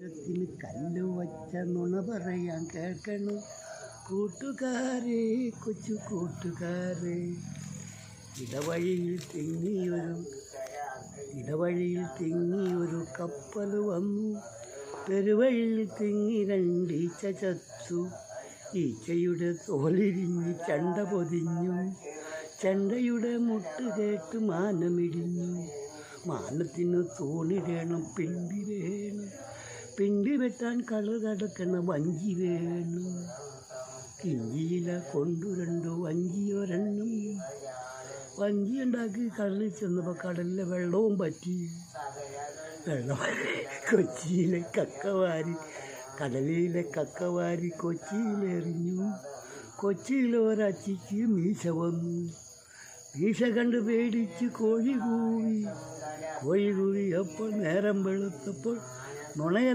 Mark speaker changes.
Speaker 1: ത്തിന് കല്ല് വച്ച നുണ പറയാൻ കേൾക്കണം കൂട്ടുകാരെ, കൊച്ചു കൂട്ടുകാരെ. ഇടവഴിയിൽ തിങ്ങിയൊരു കപ്പൽ വന്നു, പെരുവഴിയിൽ തിങ്ങി രണ്ടീച്ച ചത്തു. ഈച്ചയുടെ തോലിരിഞ്ഞ് ചണ്ട പൊതിഞ്ഞു, ചണ്ടയുടെ മുട്ട് കേട്ട് മാനമിടിഞ്ഞു. മാനത്തിന് തോണി വേണം, പിണ്ടി വേണം, പിണ്ടി വെട്ടാൻ കള കടക്കണ വഞ്ചി വേണം. കിഞ്ചിയില കൊണ്ടു രണ്ടു വഞ്ചിയൊരെണ്ണം, വഞ്ചി ഉണ്ടാക്കി കടലിൽ ചെന്നപ്പോൾ കടലിലെ വെള്ളവും പറ്റി. കൊച്ചിയിലെ കക്കവാരി, കടലിലെ കക്കവാരി കൊച്ചിയിലെറിഞ്ഞു. കൊച്ചിയിലെ ഒരച്ചിക്ക് മീശ വന്നു. മീശ കണ്ട് പേടിച്ച് കോഴി കൂവി. അപ്പോൾ നേരം വെളുത്തപ്പോൾ നുണയല്ല